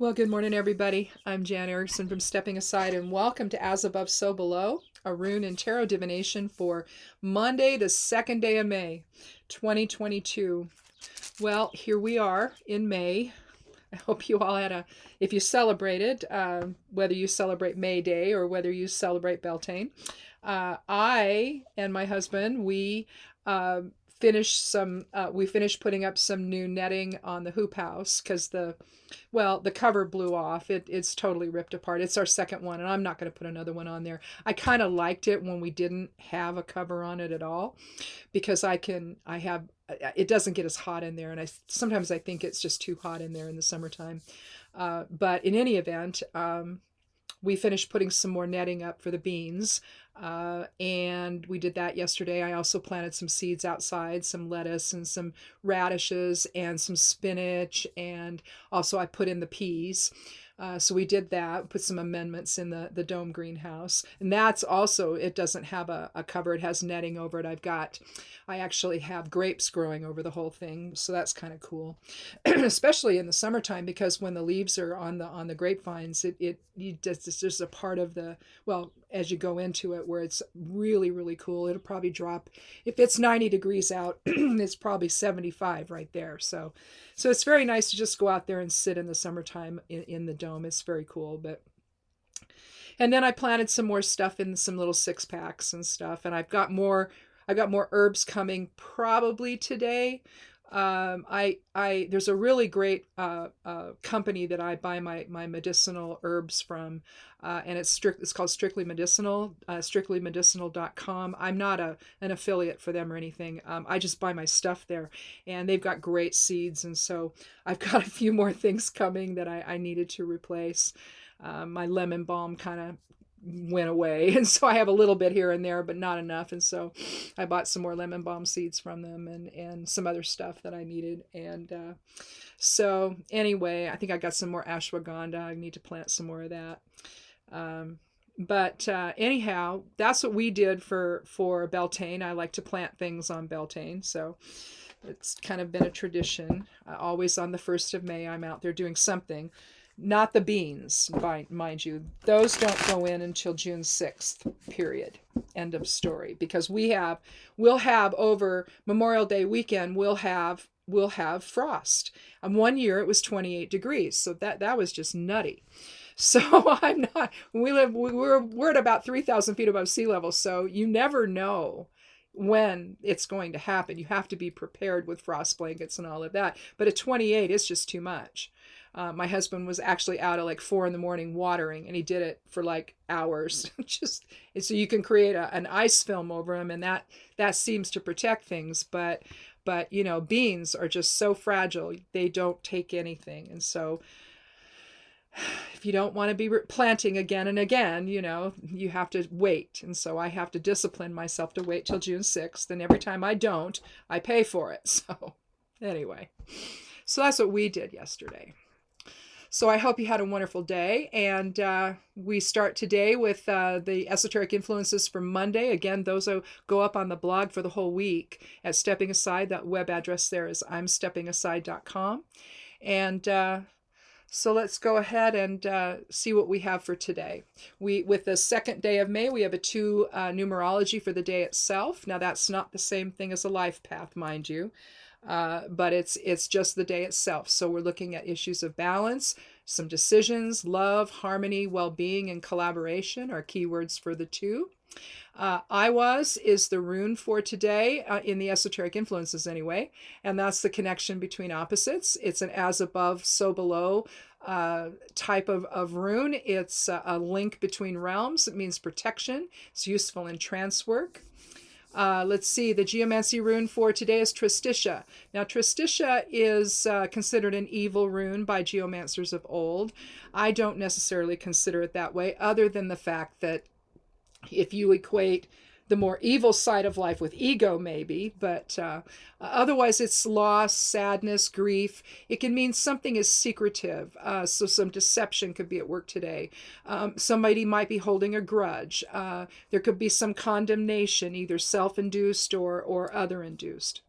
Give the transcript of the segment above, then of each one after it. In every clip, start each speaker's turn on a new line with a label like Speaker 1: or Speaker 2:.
Speaker 1: Well, good morning, everybody. I'm Jan Erickson from Stepping Aside, and welcome to As Above, So Below, a rune and tarot divination for Monday, the second day of May, 2022. Well, here we are in May. I hope you all if you celebrated, whether you celebrate May Day or whether you celebrate Beltane. I and my husband, uh, we finished putting up some new netting on the hoop house because the cover blew off. It's totally ripped apart. It's our second one, and I'm not going to put another one on there. I kind of liked it when we didn't have a cover on it at all, because it doesn't get as hot in there, and sometimes I think it's just too hot in there in the summertime. But in any event, we finished putting some more netting up for the beans, and we did that yesterday. I also planted some seeds outside, some lettuce and some radishes and some spinach, and also I put in the peas. So we did that, put some amendments in the dome greenhouse. And that's also, it doesn't have a cover, it has netting over it. I actually have grapes growing over the whole thing, so that's kind of cool. Especially in the summertime, because when the leaves are on the grapevines, there's a part of as you go into it where it's really, really cool. It'll probably drop, if it's 90 degrees out, it's probably 75 right there. So it's very nice to just go out there and sit in the summertime in the dome. It's very cool. And then I planted some more stuff in some little 6-packs and stuff, and I've got more herbs coming probably today. There's a really great company that I buy my medicinal herbs from, and it's called Strictly Medicinal, strictlymedicinal.com. I'm not an affiliate for them or anything. I just buy my stuff there, and they've got great seeds, and so I've got a few more things coming that I needed to replace. My lemon balm kind of went away, and so I have a little bit here and there, but not enough, and so I bought some more lemon balm seeds from them, and some other stuff that I needed. And so anyway, I think I got some more ashwagandha. I need to plant some more of that. But anyhow, that's what we did for Beltane. I like to plant things on Beltane, so it's kind of been a tradition. Always on the 1st of May, I'm out there doing something. Not the beans, mind you. Those don't go in until June 6th, period. End of story. Because we'll have over Memorial Day weekend, we'll have frost. And one year it was 28 degrees. So that was just nutty. So we're at about 3,000 feet above sea level. So you never know when it's going to happen. You have to be prepared with frost blankets and all of that. But at 28, it's just too much. My husband was actually out at like 4 a.m. watering, and he did it for like hours. Just so you can create an ice film over them, and that seems to protect things. But beans are just so fragile; they don't take anything, and so if you don't want to be planting again and again, you have to wait. And so I have to discipline myself to wait till June 6th, and every time I don't, I pay for it. So anyway, so that's what we did yesterday. So I hope you had a wonderful day, and we start today with the esoteric influences for Monday. Again, those will go up on the blog for the whole week at Stepping Aside. That web address there is imsteppingaside.com. And so let's go ahead and see what we have for today. With the second day of May, we have a 2 numerology for the day itself. Now, that's not the same thing as a life path, mind you. But it's just the day itself. So we're looking at issues of balance, some decisions, love, harmony, well-being, and collaboration are keywords for the 2. is the rune for today, in the esoteric influences anyway, and that's the connection between opposites. It's an as above, so below type of rune. It's a link between realms. It means protection. It's useful in trance work. Let's see, the Geomancy rune for today is Tristitia. Now, Tristitia is considered an evil rune by geomancers of old. I don't necessarily consider it that way, other than the fact that if you equate the more evil side of life with ego, maybe, but otherwise it's loss, sadness, grief. It can mean something is secretive, so some deception could be at work today. Somebody might be holding a grudge. There could be some condemnation, either self-induced or other-induced.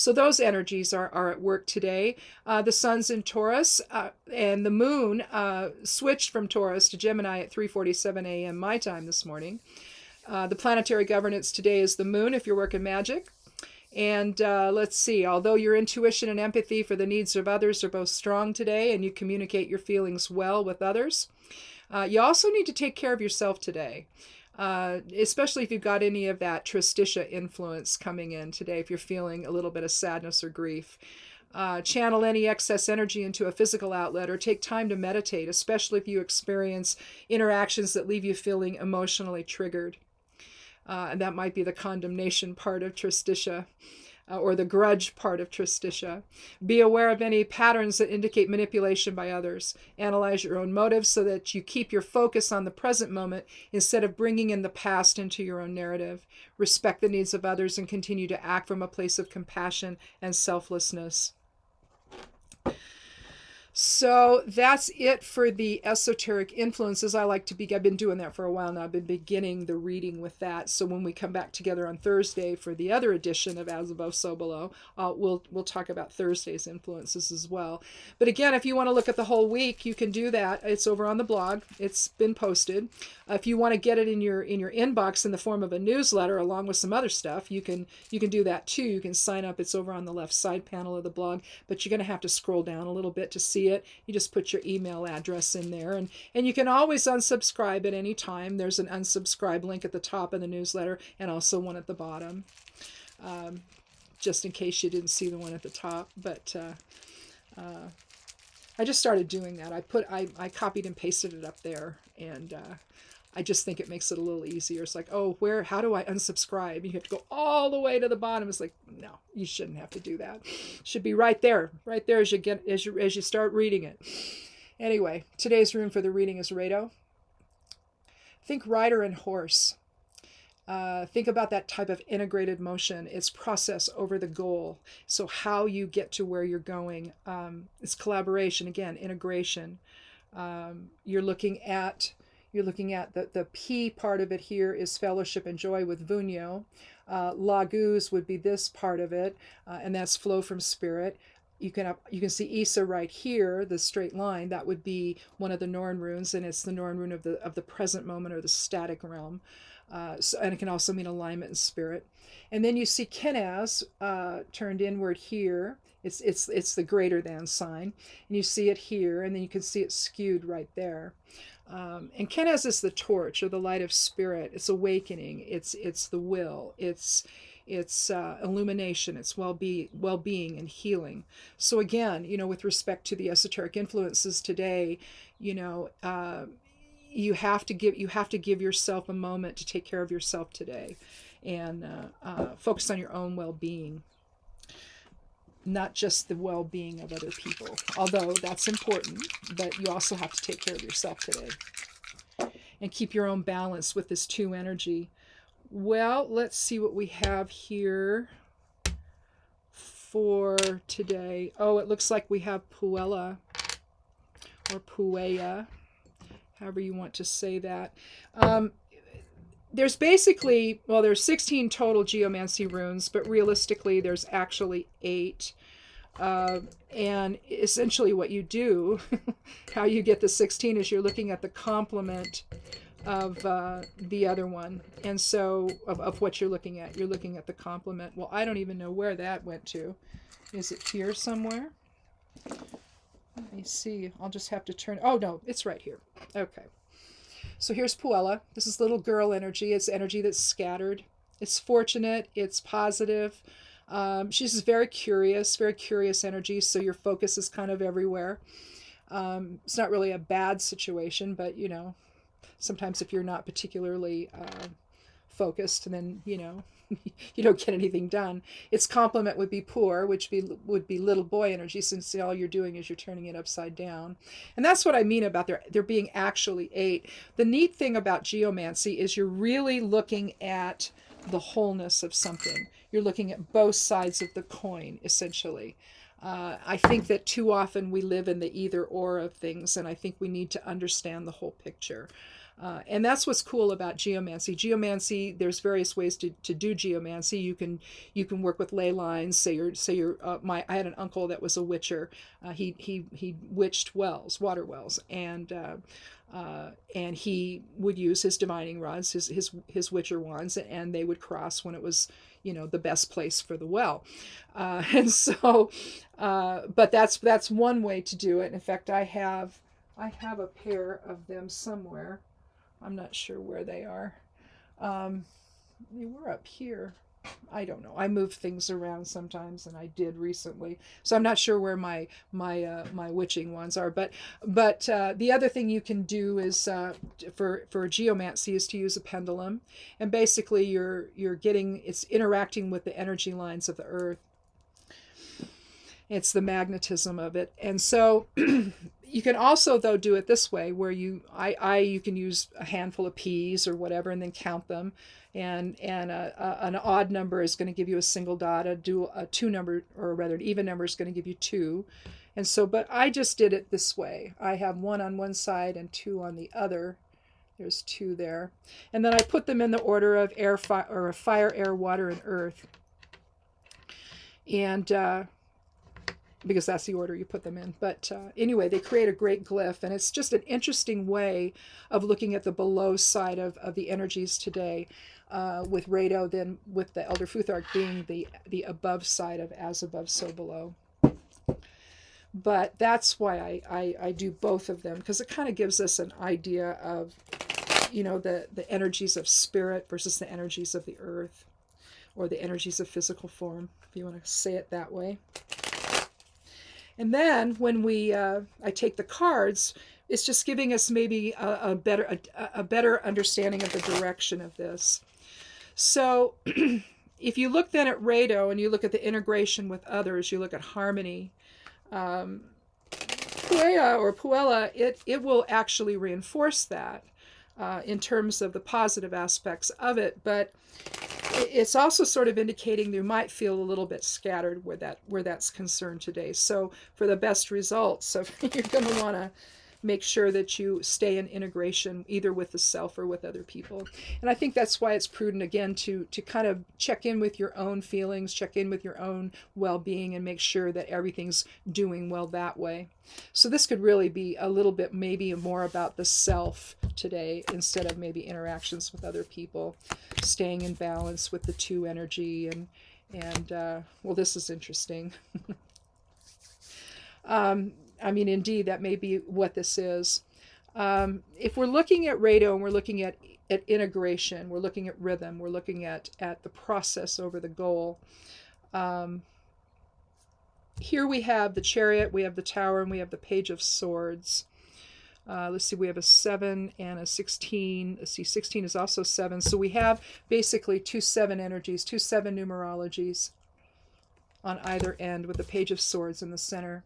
Speaker 1: So those energies are at work today. The sun's in Taurus, and the moon switched from Taurus to Gemini at 3:47 a.m. my time this morning. The planetary governance today is the moon if you're working magic. And let's see, although your intuition and empathy for the needs of others are both strong today and you communicate your feelings well with others, you also need to take care of yourself today, especially if you've got any of that Tristitia influence coming in today, if you're feeling a little bit of sadness or grief. Channel any excess energy into a physical outlet or take time to meditate, especially if you experience interactions that leave you feeling emotionally triggered. And that might be the condemnation part of Tristitia or the grudge part of Tristitia. Be aware of any patterns that indicate manipulation by others. Analyze your own motives so that you keep your focus on the present moment instead of bringing in the past into your own narrative. Respect the needs of others and continue to act from a place of compassion and selflessness. So that's it for the esoteric influences. I've been doing that for a while now. I've been beginning the reading with that. So when we come back together on Thursday for the other edition of As Above, So Below, we'll talk about Thursday's influences as well. But again, if you want to look at the whole week, you can do that. It's over on the blog. It's been posted. If you want to get it in your inbox in the form of a newsletter along with some other stuff, you can do that too. You can sign up. It's over on the left side panel of the blog, but you're going to have to scroll down a little bit to see it. You just put your email address in there, and you can always unsubscribe at any time. There's an unsubscribe link at the top of the newsletter and also one at the bottom, just in case you didn't see the one at the top. But I just started doing that. I copied and pasted it up there, and I just think it makes it a little easier. It's like, oh, how do I unsubscribe? You have to go all the way to the bottom. It's like, no, you shouldn't have to do that. It should be right there as you start reading it. Anyway, today's rune for the reading is Rado. Think rider and horse. Think about that type of integrated motion. It's process over the goal. So how you get to where you're going. It's collaboration, again, integration. You're looking at the P part of it here is fellowship and joy with Vunyo. Laguz would be this part of it, and that's flow from spirit. You can see Isa right here, the straight line. That would be one of the Norn runes, and it's the Norn rune of the present moment or the static realm. And it can also mean alignment in spirit. And then you see Kenaz turned inward here. It's the greater than sign, and you see it here, and then you can see it skewed right there. And Kenaz is the torch or the light of spirit. It's awakening. It's the will. It's illumination. It's well-being and healing. So again, with respect to the esoteric influences today, you have to give yourself a moment to take care of yourself today, and focus on your own well-being. Not just the well-being of other people, although that's important, but you also have to take care of yourself today and keep your own balance with this 2 energy. Well, let's see what we have here for today. Oh, it looks like we have Puella or Puea, however you want to say that. There's basically, there's 16 total geomancy runes, but realistically there's actually 8. And essentially what you do, how you get the 16 is you're looking at the complement of the other one. And so, of what you're looking at the complement. Well, I don't even know where that went to. Is it here somewhere? Let me see. I'll just have to turn, oh no, it's right here. Okay. So here's Puella. This is little girl energy. It's energy that's scattered. It's fortunate. It's positive. She's just very curious energy. So your focus is kind of everywhere. It's not really a bad situation, but sometimes if you're not particularly focused, then you don't get anything done. Its complement would be poor, which would be little boy energy, since all you're doing is you're turning it upside down. And that's what I mean about there being actually 8. The neat thing about geomancy is you're really looking at the wholeness of something. You're looking at both sides of the coin, essentially. I think that too often we live in the either or of things, and I think we need to understand the whole picture. And that's what's cool about geomancy. Geomancy, there's various ways to do geomancy. You can work with ley lines. I had an uncle that was a witcher. He witched wells, water wells, and he would use his divining rods, his witcher wands, and they would cross when it was, the best place for the well. And so, but that's one way to do it. In fact, I have a pair of them somewhere. I'm not sure where they are. They were up here. I don't know. I move things around sometimes, and I did recently, so I'm not sure where my witching ones are. But the other thing you can do is for geomancy is to use a pendulum, and basically it's interacting with the energy lines of the earth. It's the magnetism of it, and so. You can also, though, do it this way, where you can use a handful of peas or whatever, and then count them, and an odd number is going to give you a single dot. A two number, or rather an even number, is going to give you two, and so. But I just did it this way. I have one on one side and two on the other. There's two there, and then I put them in the order of fire, air, water, and earth, and. Because that's the order you put them in. But anyway, they create a great glyph, and it's just an interesting way of looking at the below side of the energies today, with Rado, then with the Elder Futhark being the above side of as above, so below. But that's why I do both of them, because it kind of gives us an idea of, the energies of spirit versus the energies of the earth, or the energies of physical form, if you want to say it that way. And then when I take the cards, it's just giving us maybe a better understanding of the direction of this. So if you look then at Rado and you look at the integration with others, you look at harmony, Puella, it will actually reinforce that in terms of the positive aspects of it, but it's also sort of indicating you might feel a little bit scattered where that's concerned today. So for the best results, you're going to want to make sure that you stay in integration either with the self or with other people. And I think that's why it's prudent, again, to kind of check in with your own feelings, check in with your own well-being, and make sure that everything's doing well that way. So this could really be a little bit maybe more about the self today instead of maybe interactions with other people, staying in balance with the two energy, and well, this is interesting. Indeed, that may be what this is. If we're looking at Rado and we're looking at integration, we're looking at rhythm, we're looking at the process over the goal. Here we have the Chariot, we have the Tower, and we have the Page of Swords. Let's see, we have a 7 and a 16. Let's see, 16 is also 7. So we have basically 2 7 energies, 2 7 numerologies on either end, with the Page of Swords in the center.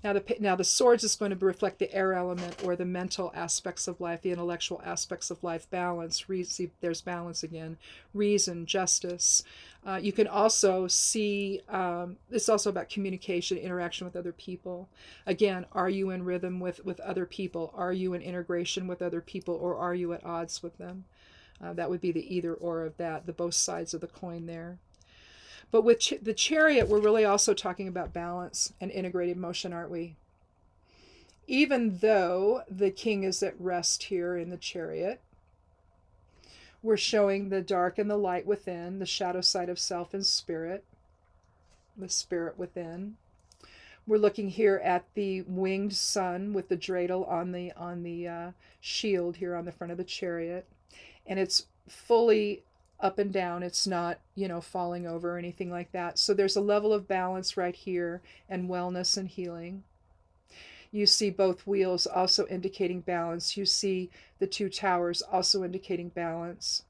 Speaker 1: Now the swords is going to reflect the air element, or the mental aspects of life, the intellectual aspects of life, balance. See, there's balance again. Reason, justice. You can also see, it's also about communication, interaction with other people. Again, are you in rhythm with other people? Are you in integration with other people, or are you at odds with them? That would be the either or of that, the both sides of the coin there. But with the Chariot, we're really also talking about balance and integrated motion, aren't we? Even though the king is at rest here in the Chariot, we're showing the dark and the light within, the shadow side of self and spirit, the spirit within. We're looking here at the winged sun with the dreidel on the shield here on the front of the Chariot, and it's fully up and down. It's not, falling over or anything like that. So there's a level of balance right here, and wellness and healing. You see both wheels also indicating balance. You see the 2 towers also indicating balance.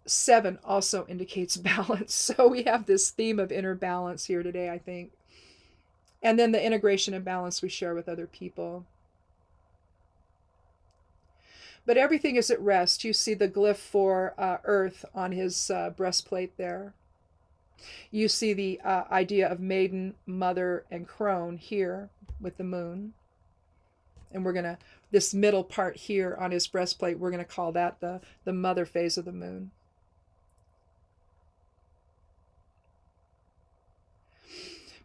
Speaker 1: 7 also indicates balance. So we have this theme of inner balance here today, I think. And then the integration and balance we share with other people. But everything is at rest. You see the glyph for Earth on his breastplate there. You see the idea of maiden, mother, and crone here with the moon. And we're going to, this middle part here on his breastplate, we're going to call that the mother phase of the moon.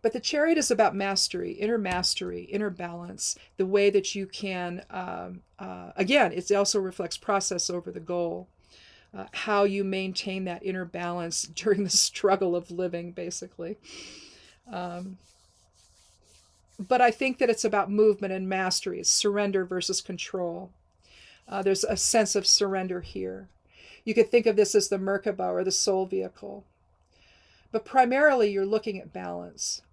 Speaker 1: But the chariot is about mastery, inner balance, the way that you can, again, it also reflects process over the goal, how you maintain that inner balance during the struggle of living, basically. But I think that it's about movement and mastery. It's surrender versus control. There's a sense of surrender here. You could think of this as the Merkaba or the soul vehicle. But primarily you're looking at balance.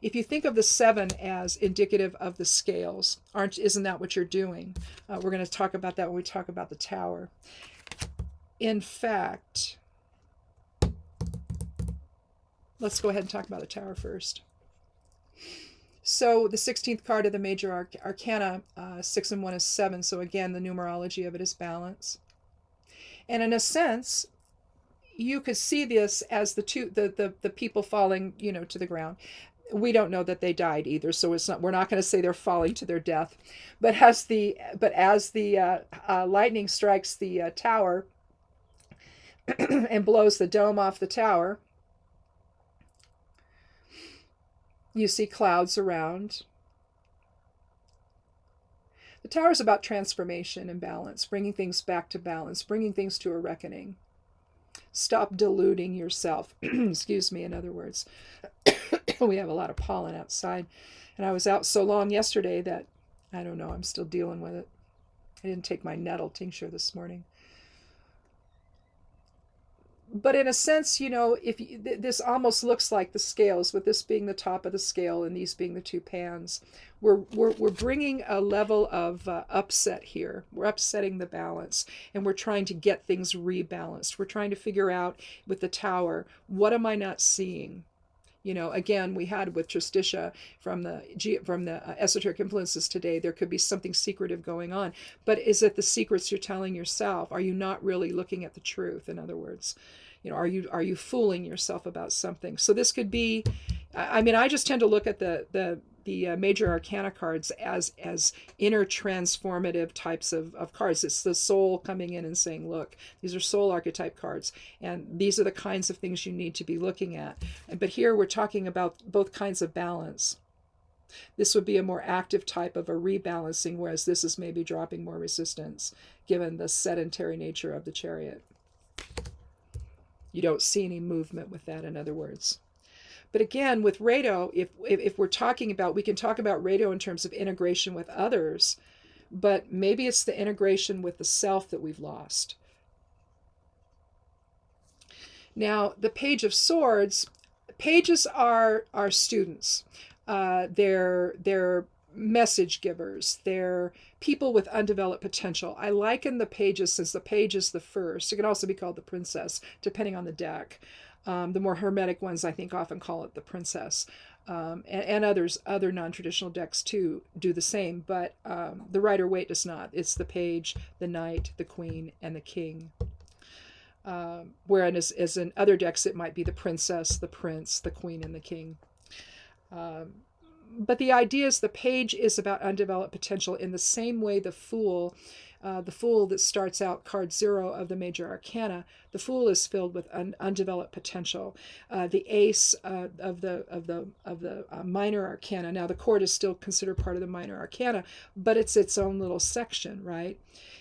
Speaker 1: If you think of the 7 as indicative of the scales, isn't that what you're doing? We're going to talk about that when we talk about the tower. In fact, let's go ahead and talk about the tower first. So the 16th card of the major arcana, 6 and 1 is 7. So again, the numerology of it is balance. And in a sense, you could see this as the people falling, to the ground. We don't know that they died either, so we're not going to say they're falling to their death. But as the lightning strikes the tower and blows the dome off the tower, you see clouds around. The tower is about transformation and balance, bringing things back to balance, bringing things to a reckoning. Stop deluding yourself. Excuse me, in other words. We have a lot of pollen outside. And I was out so long yesterday that, I don't know, I'm still dealing with it. I didn't take my nettle tincture this morning. But in a sense, this almost looks like the scales, with this being the top of the scale and these being the 2 pans. We're bringing a level of upset here. We're upsetting the balance, and we're trying to get things rebalanced. We're trying to figure out with the tower, what am I not seeing? Again, we had with Tristitia from the esoteric influences today, there could be something secretive going on. But is it the secrets you're telling yourself? Are you not really looking at the truth? In other words, are you fooling yourself about something? So this could be, I just tend to look at the major arcana cards as inner transformative types of cards. It's the soul coming in and saying, look, these are soul archetype cards, and these are the kinds of things you need to be looking at. But here we're talking about both kinds of balance. This would be a more active type of a rebalancing, whereas this is maybe dropping more resistance, given the sedentary nature of the chariot. You don't see any movement with that, in other words. But again, with Rado, if we're talking about, we can talk about Rado in terms of integration with others, but maybe it's the integration with the self that we've lost. Now, the Page of Swords, pages are students. They're message givers. They're people with undeveloped potential. I liken the pages, since the page is the first. It can also be called the princess, depending on the deck. The more hermetic ones, I think, often call it the princess. And other non-traditional decks, too, do the same. But the Rider-Waite does not. It's the page, the knight, the queen, and the king. Whereas as in other decks, it might be the princess, the prince, the queen, and the king. But the idea is the page is about undeveloped potential in the same way the fool that starts out card 0 of the major arcana, the fool is filled with undeveloped potential. The ace of the minor arcana. Now the court is still considered part of the minor arcana, but it's its own little section, right?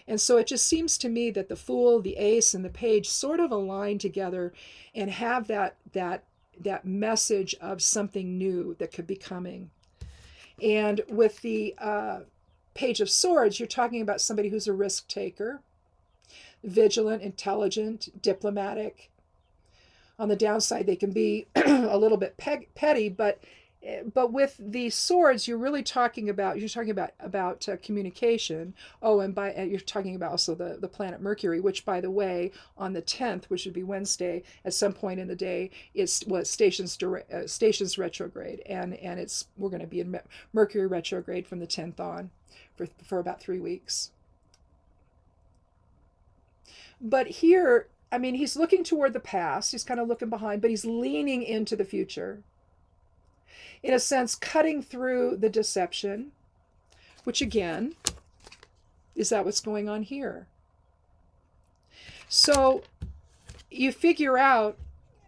Speaker 1: And so it just seems to me that the fool, the ace, and the page sort of align together and have that message of something new that could be coming. And with the Page of Swords, you're talking about somebody who's a risk taker, vigilant, intelligent, diplomatic. On the downside, they can be a little bit petty, but with the swords, you're really talking about communication. Oh, and you're talking about also the planet Mercury, which, by the way, on the 10th, which would be Wednesday, at some point in the day, stations retrograde, and we're going to be in Mercury retrograde from the 10th on for about 3 weeks. But here, he's looking toward the past. He's kind of looking behind, but he's leaning into the future. In a sense, cutting through the deception, which again, is that what's going on here? So you figure out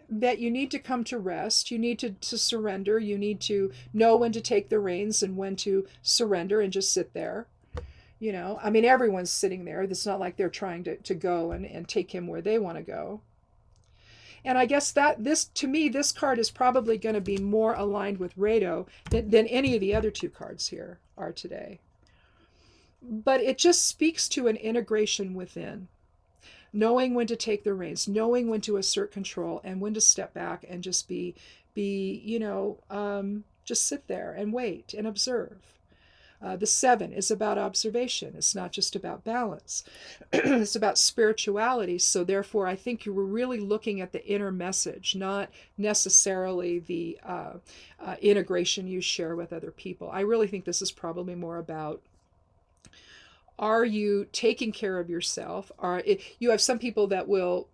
Speaker 1: that you need to come to rest, you need to surrender, you need to know when to take the reins and when to surrender and just sit there. You know, I mean, everyone's sitting there. It's not like they're trying to go and take him where they want to go. And I guess that this, to me, this card is probably going to be more aligned with Rado than any of the other two cards here are today. But it just speaks to an integration within. Knowing when to take the reins, knowing when to assert control and when to step back and just be just sit there and wait and observe. The 7 is about observation. It's not just about balance. It's about spirituality. So therefore, I think you were really looking at the inner message, not necessarily the integration you share with other people. I really think this is probably more about, are you taking care of yourself? You have some people that will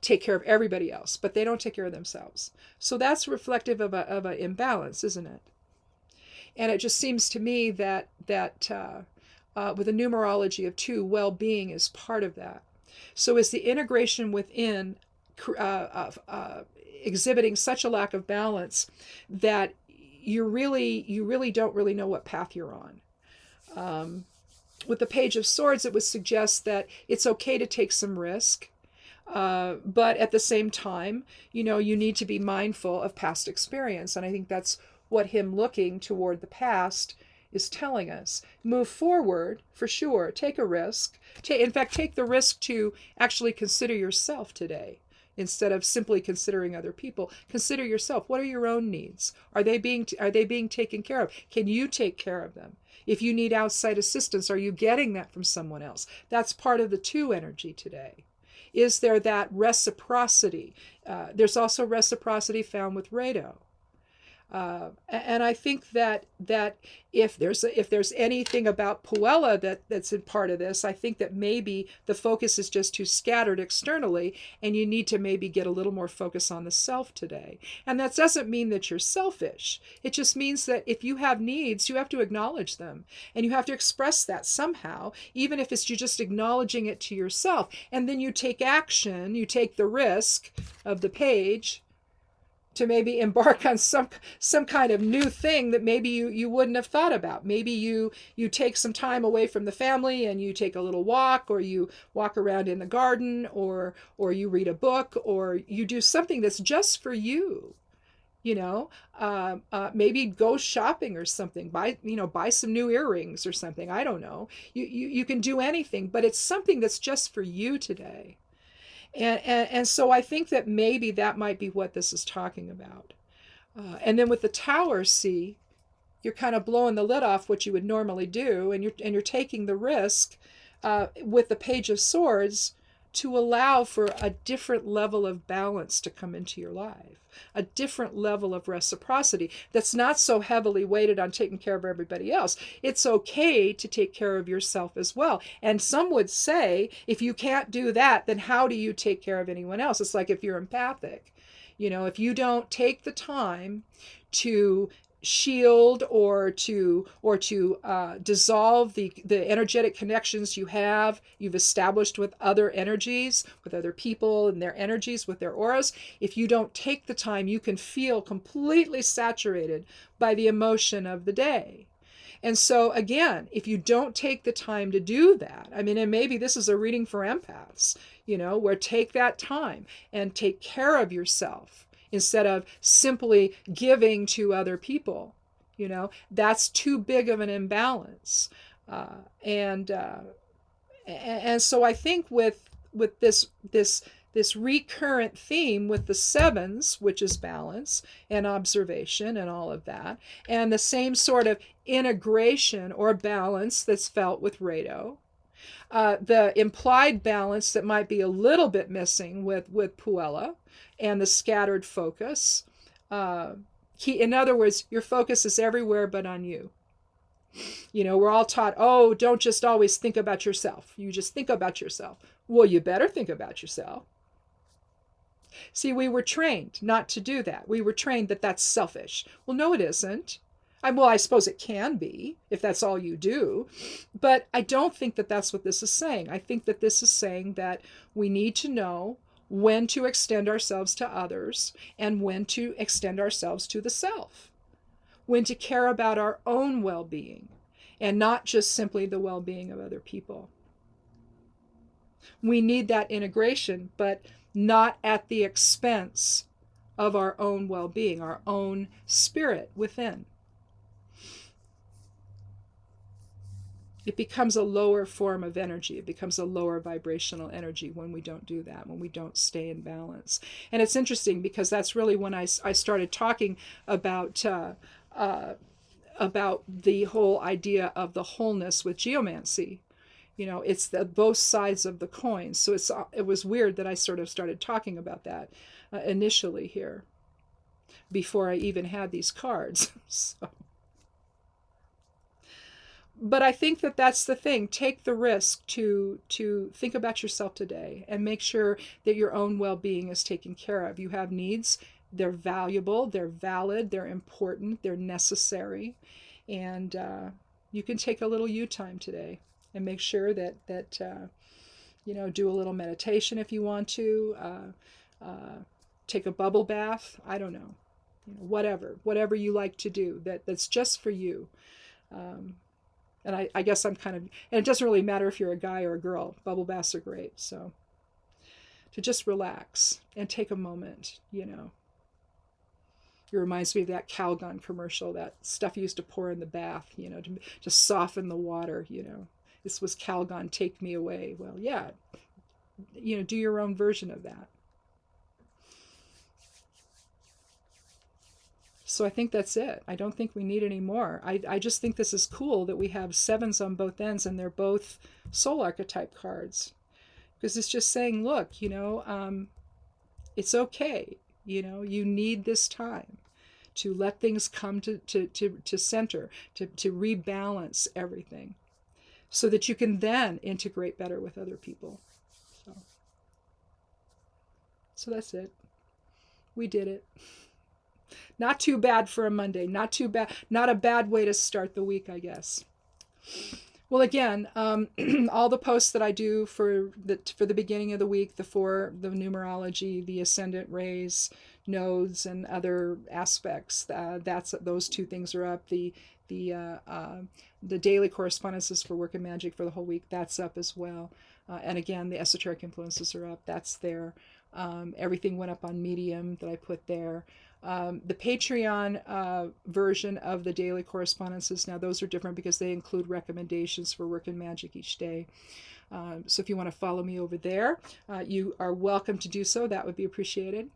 Speaker 1: take care of everybody else, but they don't take care of themselves. So that's reflective of an imbalance, isn't it? And it just seems to me that with a numerology of 2, well-being is part of that. So is the integration within exhibiting such a lack of balance that you really don't really know what path you're on. With the Page of Swords, it would suggest that it's okay to take some risk, but at the same time, you need to be mindful of past experience. And I think that's what him looking toward the past is telling us. Move forward, for sure. Take a risk. In fact, take the risk to actually consider yourself today. Instead of simply considering other people, consider yourself. What are your own needs? Are they being taken care of? Can you take care of them? If you need outside assistance, are you getting that from someone else? That's part of the 2 energy today. Is there that reciprocity? There's also reciprocity found with Rado. And I think that if there's anything about Puella that's in part of this, I think that maybe the focus is just too scattered externally, and you need to maybe get a little more focus on the self today. And that doesn't mean that you're selfish. It just means that if you have needs, you have to acknowledge them, and you have to express that somehow, even if it's you just acknowledging it to yourself, and then you take action, you take the risk of the page to maybe embark on some kind of new thing that maybe you wouldn't have thought about. Maybe you take some time away from the family and you take a little walk, or you walk around in the garden, or you read a book, or you do something that's just for you. Maybe go shopping or something, buy some new earrings or something. I don't know. You can do anything, but it's something that's just for you today. And so I think that maybe that might be what this is talking about. And then with the Tower, see, you're kind of blowing the lid off what you would normally do, and you're taking the risk with the Page of Swords to allow for a different level of balance to come into your life, a different level of reciprocity that's not so heavily weighted on taking care of everybody else. It's okay to take care of yourself as well. And some would say, if you can't do that, then how do you take care of anyone else? It's like if you're empathic, if you don't take the time to shield or to dissolve the energetic connections you've established with other energies, with other people and their energies, with their auras. If you don't take the time, you can feel completely saturated by the emotion of the day. And so again, if you don't take the time to do that, and maybe this is a reading for empaths, where take that time and take care of yourself instead of simply giving to other people. That's too big of an imbalance. And so I think with this recurrent theme with the 7s, which is balance and observation and all of that, and the same sort of integration or balance that's felt with Rado, the implied balance that might be a little bit missing with Puella, and the scattered focus. In other words, your focus is everywhere but on you. We're all taught, don't just always think about yourself. You just think about yourself. Well, you better think about yourself. See, we were trained not to do that. We were trained that that's selfish. Well, no, it isn't. I suppose it can be if that's all you do, but I don't think that that's what this is saying. I think that this is saying that we need to know when to extend ourselves to others and when to extend ourselves to the self, when to care about our own well-being and not just simply the well-being of other people. We need that integration, but not at the expense of our own well-being, our own spirit within. It becomes a lower form of energy. It becomes a lower vibrational energy when we don't do that, when we don't stay in balance. And it's interesting because that's really when I started talking about the whole idea of the wholeness with geomancy. You know, it's the both sides of the coin. So it was weird that I sort of started talking about that initially here before I even had these cards. So. But I think that that's the thing. Take the risk to think about yourself today and make sure that your own well-being is taken care of. You have needs. They're valuable. They're valid. They're important. They're necessary. And you can take a little you time today and make sure that do a little meditation if you want to. Take a bubble bath. I don't know. Whatever you like to do that's just for you. And I guess I'm and it doesn't really matter if you're a guy or a girl. Bubble baths are great. So to just relax and take a moment, It reminds me of that Calgon commercial, that stuff you used to pour in the bath, to soften the water, This was Calgon, take me away. Well, yeah, do your own version of that. So I think that's it. I don't think we need any more. I just think this is cool that we have 7s on both ends and they're both soul archetype cards. Because it's just saying, look, it's okay. You need this time to let things come to center, to rebalance everything so that you can then integrate better with other people. So that's it. We did it. Not too bad for a Monday. Not too bad. Not a bad way to start the week, I guess. Well, again, all the posts that I do for the beginning of the week, the numerology, the ascendant rays, nodes, and other aspects, those 2 things are up. The daily correspondences for work and magic for the whole week, that's up as well. And again, the esoteric influences are up. That's there. Everything went up on Medium that I put there. The Patreon version of the daily correspondences, now those are different because they include recommendations for work and magic each day. So if you want to follow me over there, you are welcome to do so. That would be appreciated.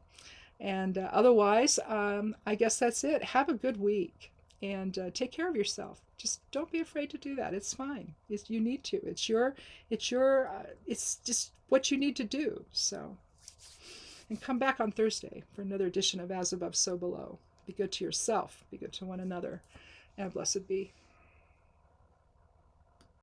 Speaker 1: And otherwise, I guess that's it. Have a good week and take care of yourself. Just don't be afraid to do that. It's fine. You need to. It's just what you need to do. So. And come back on Thursday for another edition of As Above, So Below. Be good to yourself. Be good to one another. And blessed be.